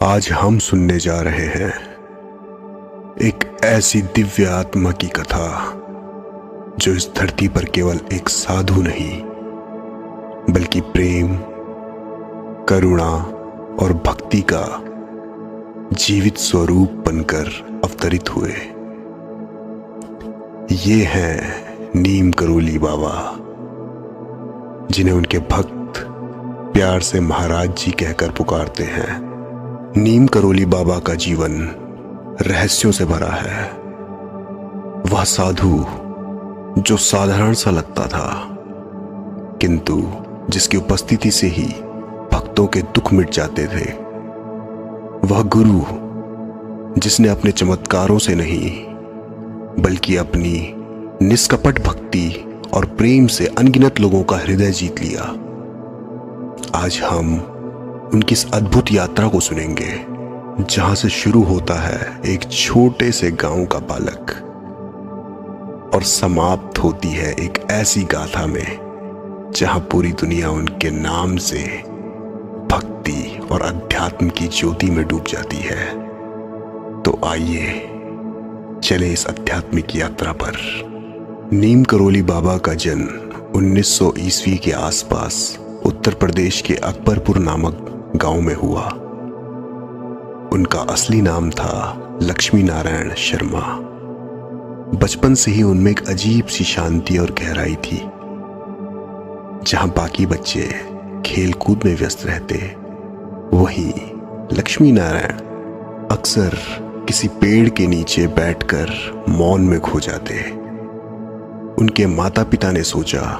आज हम सुनने जा रहे हैं एक ऐसी दिव्य आत्मा की कथा जो इस धरती पर केवल एक साधु नहीं बल्कि प्रेम, करुणा और भक्ति का जीवित स्वरूप बनकर अवतरित हुए। ये हैं नीम करोली बाबा, जिन्हें उनके भक्त प्यार से महाराज जी कहकर पुकारते हैं। नीम करोली बाबा का जीवन रहस्यों से भरा है। वह साधु जो साधारण सा लगता था, किंतु जिसकी उपस्थिति से ही भक्तों के दुख मिट जाते थे। वह गुरु जिसने अपने चमत्कारों से नहीं बल्कि अपनी निष्कपट भक्ति और प्रेम से अनगिनत लोगों का हृदय जीत लिया। आज हम उनकी इस अद्भुत यात्रा को सुनेंगे, जहां से शुरू होता है एक छोटे से गांव का बालक और समाप्त होती है एक ऐसी गाथा में जहां पूरी दुनिया उनके नाम से भक्ति और अध्यात्म की ज्योति में डूब जाती है। तो आइए चले इस आध्यात्मिक यात्रा पर। नीम करोली बाबा का जन्म 1900 ईस्वी के आसपास उत्तर प्रदेश के अकबरपुर नामक गांव में हुआ। उनका असली नाम था लक्ष्मी नारायण शर्मा। बचपन से ही उनमें एक अजीब सी शांति और गहराई थी। जहां बाकी बच्चे खेल कूद में व्यस्त रहते, वहीं लक्ष्मी नारायण अक्सर किसी पेड़ के नीचे बैठकर मौन में खो जाते। उनके माता पिता ने सोचा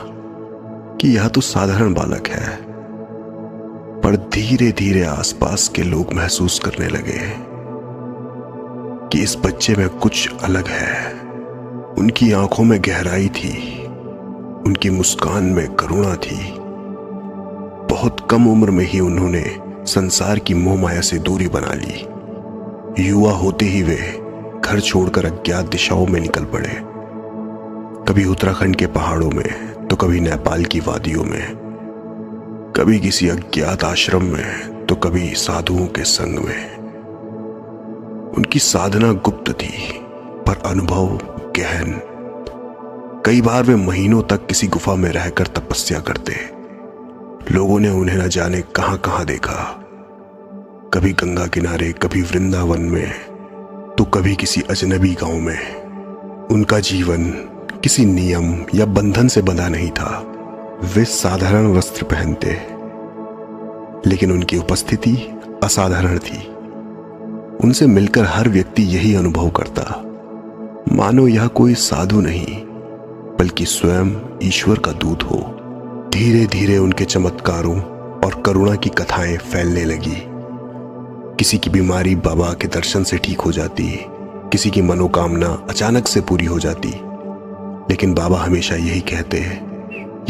कि यह तो साधारण बालक है, पर धीरे धीरे आसपास के लोग महसूस करने लगे कि इस बच्चे में कुछ अलग है। उनकी आंखों में गहराई थी, उनकी मुस्कान में करुणा थी। बहुत कम उम्र में ही उन्होंने संसार की मोह माया से दूरी बना ली। युवा होते ही वे घर छोड़कर अज्ञात दिशाओं में निकल पड़े, कभी उत्तराखंड के पहाड़ों में तो कभी नेपाल की वादियों में, कभी किसी अज्ञात आश्रम में तो कभी साधुओं के संग में। उनकी साधना गुप्त थी पर अनुभव गहन। कई बार वे महीनों तक किसी गुफा में रहकर तपस्या करते। लोगों ने उन्हें न जाने कहां कहां देखा, कभी गंगा किनारे, कभी वृंदावन में, तो कभी किसी अजनबी गांव में। उनका जीवन किसी नियम या बंधन से बंधा नहीं था। वे साधारण वस्त्र पहनते, लेकिन उनकी उपस्थिति असाधारण थी। उनसे मिलकर हर व्यक्ति यही अनुभव करता, मानो यह कोई साधु नहीं बल्कि स्वयं ईश्वर का दूत हो। धीरे धीरे उनके चमत्कारों और करुणा की कथाएं फैलने लगी। किसी की बीमारी बाबा के दर्शन से ठीक हो जाती, किसी की मनोकामना अचानक से पूरी हो जाती। लेकिन बाबा हमेशा यही कहते हैं,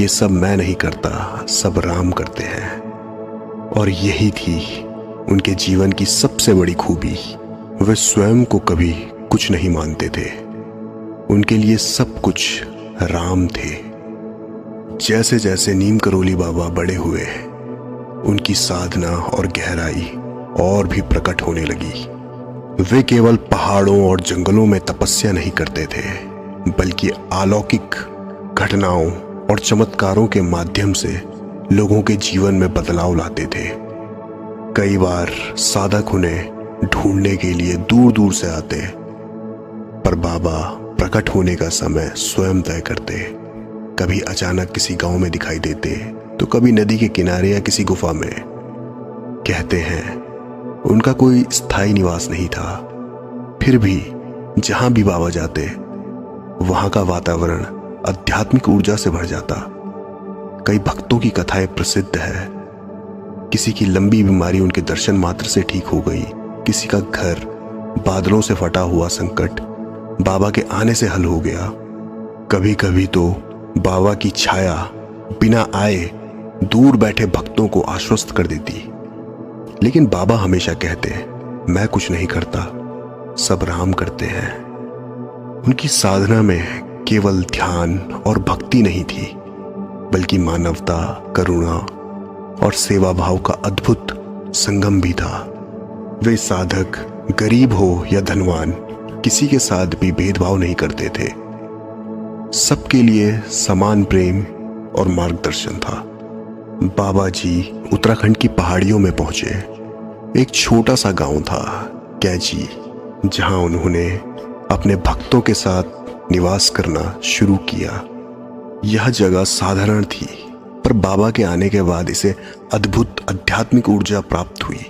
ये सब मैं नहीं करता, सब राम करते हैं। और यही थी उनके जीवन की सबसे बड़ी खूबी। वे स्वयं को कभी कुछ नहीं मानते थे। उनके लिए सब कुछ राम थे। जैसे जैसे नीम करोली बाबा बड़े हुए, उनकी साधना और गहराई और भी प्रकट होने लगी। वे केवल पहाड़ों और जंगलों में तपस्या नहीं करते थे, बल्कि अलौकिक घटनाओं और चमत्कारों के माध्यम से लोगों के जीवन में बदलाव लाते थे। कई बार साधक उन्हें ढूंढने के लिए दूर दूर से आते, पर बाबा प्रकट होने का समय स्वयं तय करते। कभी अचानक किसी गांव में दिखाई देते, तो कभी नदी के किनारे या किसी गुफा में। कहते हैं उनका कोई स्थायी निवास नहीं था, फिर भी जहां भी बाबा जाते वहां का वातावरण आध्यात्मिक ऊर्जा से भर जाता। कई भक्तों की कथाएं प्रसिद्ध है। किसी की लंबी बीमारी उनके दर्शन मात्र से ठीक हो गई, किसी का घर बादलों से फटा हुआ संकट बाबा के आने से हल हो गया। कभी कभी तो बाबा की छाया बिना आए दूर बैठे भक्तों को आश्वस्त कर देती। लेकिन बाबा हमेशा कहते, मैं कुछ नहीं करता, सब राम करते हैं। उनकी साधना में केवल ध्यान और भक्ति नहीं थी, बल्कि मानवता, करुणा और सेवा भाव का अद्भुत संगम भी था। वे साधक गरीब हो या धनवान किसी के साथ भी भेदभाव नहीं करते थे। सबके लिए समान प्रेम और मार्गदर्शन था। बाबा जी उत्तराखंड की पहाड़ियों में पहुंचे। एक छोटा सा गांव था कैची, जहां उन्होंने अपने भक्तों के साथ निवास करना शुरू किया। यह जगह साधारण थी, पर बाबा के आने के बाद इसे अद्भुत आध्यात्मिक ऊर्जा प्राप्त हुई।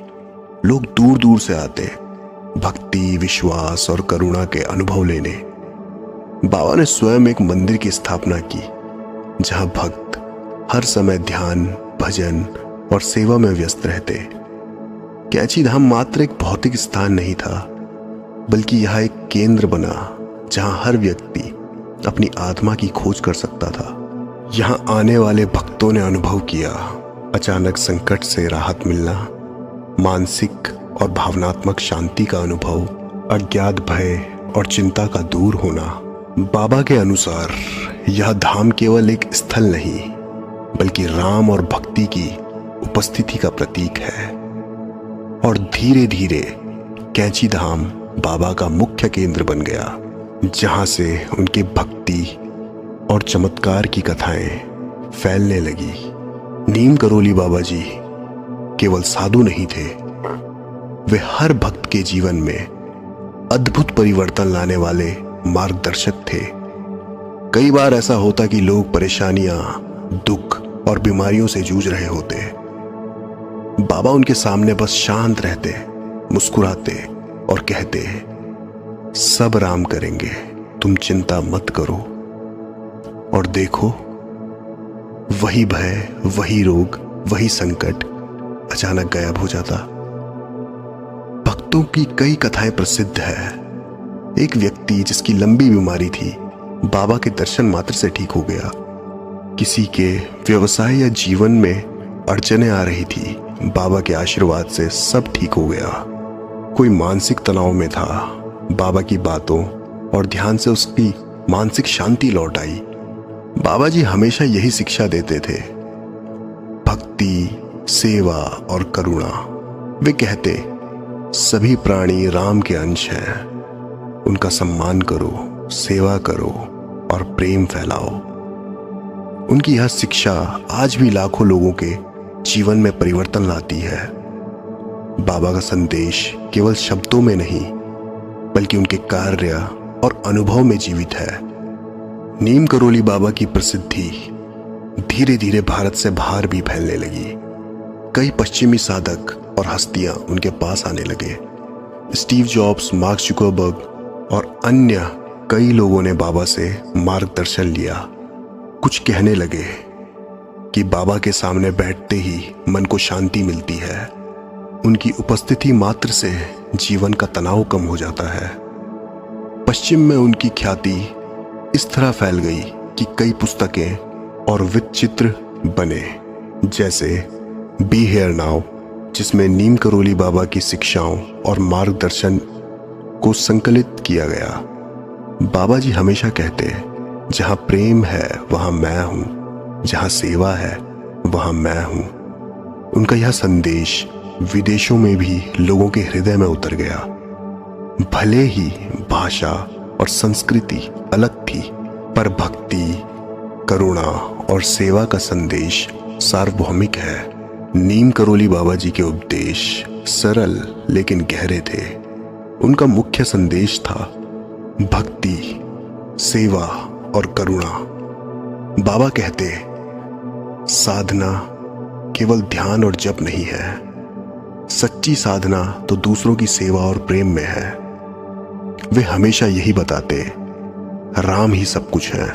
लोग दूर दूर से आते भक्ति, विश्वास और करुणा के अनुभव लेने। बाबा ने स्वयं एक मंदिर की स्थापना की, जहां भक्त हर समय ध्यान, भजन और सेवा में व्यस्त रहते। कैची धाम मात्र एक भौतिक स्थान नहीं था, बल्कि यह एक केंद्र बना जहां हर व्यक्ति अपनी आत्मा की खोज कर सकता था। यहां आने वाले भक्तों ने अनुभव किया अचानक संकट से राहत मिलना, मानसिक और भावनात्मक शांति का अनुभव, अज्ञात भय और चिंता का दूर होना। बाबा के अनुसार यह धाम केवल एक स्थल नहीं, बल्कि राम और भक्ति की उपस्थिति का प्रतीक है। और धीरे धीरे कैची धाम बाबा का मुख्य केंद्र बन गया, जहां से उनकी भक्ति और चमत्कार की कथाएं फैलने लगी। नीम करोली बाबा जी केवल साधु नहीं थे, वे हर भक्त के जीवन में अद्भुत परिवर्तन लाने वाले मार्गदर्शक थे। कई बार ऐसा होता कि लोग परेशानियां, दुख और बीमारियों से जूझ रहे होते। बाबा उनके सामने बस शांत रहते, मुस्कुराते और कहते, सब राम करेंगे, तुम चिंता मत करो। और देखो, वही भय, वही रोग, वही संकट अचानक गायब हो जाता। भक्तों की कई कथाएं प्रसिद्ध है। एक व्यक्ति जिसकी लंबी बीमारी थी, बाबा के दर्शन मात्र से ठीक हो गया। किसी के व्यवसाय या जीवन में अड़चने आ रही थी, बाबा के आशीर्वाद से सब ठीक हो गया। कोई मानसिक तनाव में था, बाबा की बातों और ध्यान से उसकी मानसिक शांति लौट आई। बाबा जी हमेशा यही शिक्षा देते थे, भक्ति, सेवा और करुणा। वे कहते, सभी प्राणी राम के अंश हैं, उनका सम्मान करो, सेवा करो और प्रेम फैलाओ। उनकी यह शिक्षा आज भी लाखों लोगों के जीवन में परिवर्तन लाती है। बाबा का संदेश केवल शब्दों में नहीं, बल्कि उनके कार्य और अनुभव में जीवित है। नीम करोली बाबा की प्रसिद्धि धीरे धीरे भारत से बाहर भी फैलने लगी। कई पश्चिमी साधक और हस्तियां उनके पास आने लगे। स्टीव जॉब्स, मार्क जुकरबर्ग और अन्य कई लोगों ने बाबा से मार्गदर्शन लिया। कुछ कहने लगे कि बाबा के सामने बैठते ही मन को शांति मिलती है। उनकी उपस्थिति मात्र से जीवन का तनाव कम हो जाता है। पश्चिम में उनकी ख्याति इस तरह फैल गई कि कई पुस्तकें और विचित्र बने, जैसे बी हियर नाउ, जिसमें नीम करोली बाबा की शिक्षाओं और मार्गदर्शन को संकलित किया गया। बाबा जी हमेशा कहते, जहां प्रेम है वहां मैं हूं, जहां सेवा है वहां मैं हूं। उनका यह संदेश विदेशों में भी लोगों के हृदय में उतर गया। भले ही भाषा और संस्कृति अलग थी, पर भक्ति, करुणा और सेवा का संदेश सार्वभौमिक है। नीम करोली बाबा जी के उपदेश सरल लेकिन गहरे थे। उनका मुख्य संदेश था भक्ति, सेवा और करुणा। बाबा कहते, साधना केवल ध्यान और जप नहीं है, सच्ची साधना तो दूसरों की सेवा और प्रेम में है। वे हमेशा यही बताते, राम ही सब कुछ है,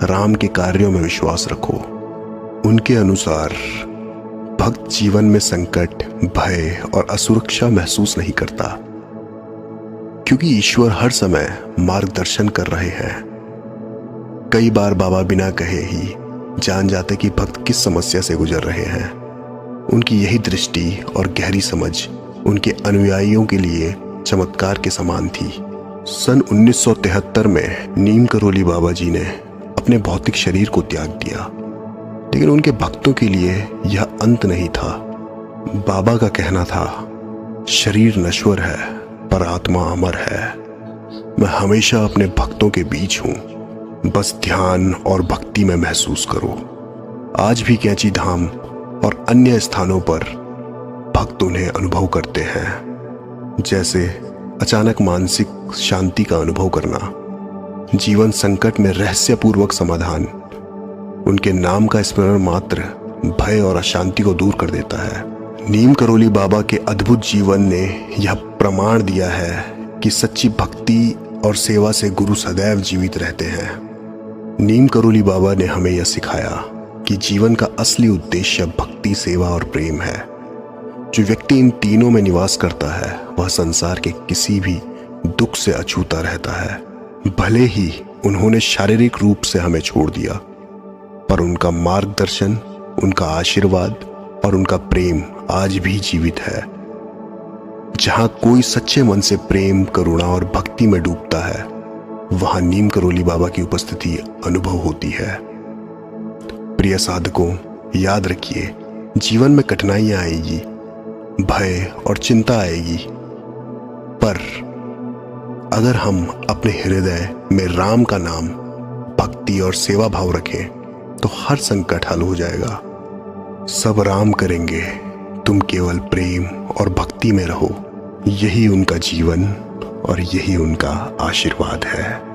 राम के कार्यों में विश्वास रखो। उनके अनुसार भक्त जीवन में संकट, भय और असुरक्षा महसूस नहीं करता, क्योंकि ईश्वर हर समय मार्गदर्शन कर रहे हैं। कई बार बाबा बिना कहे ही जान जाते कि भक्त किस समस्या से गुजर रहे हैं। उनकी यही दृष्टि और गहरी समझ उनके अनुयायियों के लिए चमत्कार के समान थी। सन 1973 में नीम करोली बाबा जी ने अपने भौतिक शरीर को त्याग दिया, लेकिन उनके भक्तों के लिए यह अंत नहीं था। बाबा का कहना था, शरीर नश्वर है पर आत्मा अमर है। मैं हमेशा अपने भक्तों के बीच हूं, बस ध्यान और भक्ति में महसूस करो। आज भी कैंची धाम और अन्य स्थानों पर भक्त उन्हें अनुभव करते हैं, जैसे अचानक मानसिक शांति का अनुभव करना, जीवन संकट में रहस्यपूर्वक समाधान। उनके नाम का स्मरण मात्र भय और अशांति को दूर कर देता है। नीम करोली बाबा के अद्भुत जीवन ने यह प्रमाण दिया है कि सच्ची भक्ति और सेवा से गुरु सदैव जीवित रहते हैं। नीम करोली बाबा ने हमें यह सिखाया कि जीवन का असली उद्देश्य भक्ति, सेवा और प्रेम है। जो व्यक्ति इन तीनों में निवास करता है वह संसार के किसी भी दुख से अछूता रहता है। भले ही उन्होंने शारीरिक रूप से हमें छोड़ दिया, पर उनका मार्गदर्शन, उनका आशीर्वाद और उनका प्रेम आज भी जीवित है। जहां कोई सच्चे मन से प्रेम, करुणा और भक्ति में डूबता है, वहां नीम करोली बाबा की उपस्थिति अनुभव होती है। प्रिय साधकों, याद रखिए, जीवन में कठिनाइयां आएगी, भय और चिंता आएगी, पर अगर हम अपने हृदय में राम का नाम, भक्ति और सेवा भाव रखें तो हर संकट हल हो जाएगा। सब राम करेंगे, तुम केवल प्रेम और भक्ति में रहो। यही उनका जीवन और यही उनका आशीर्वाद है।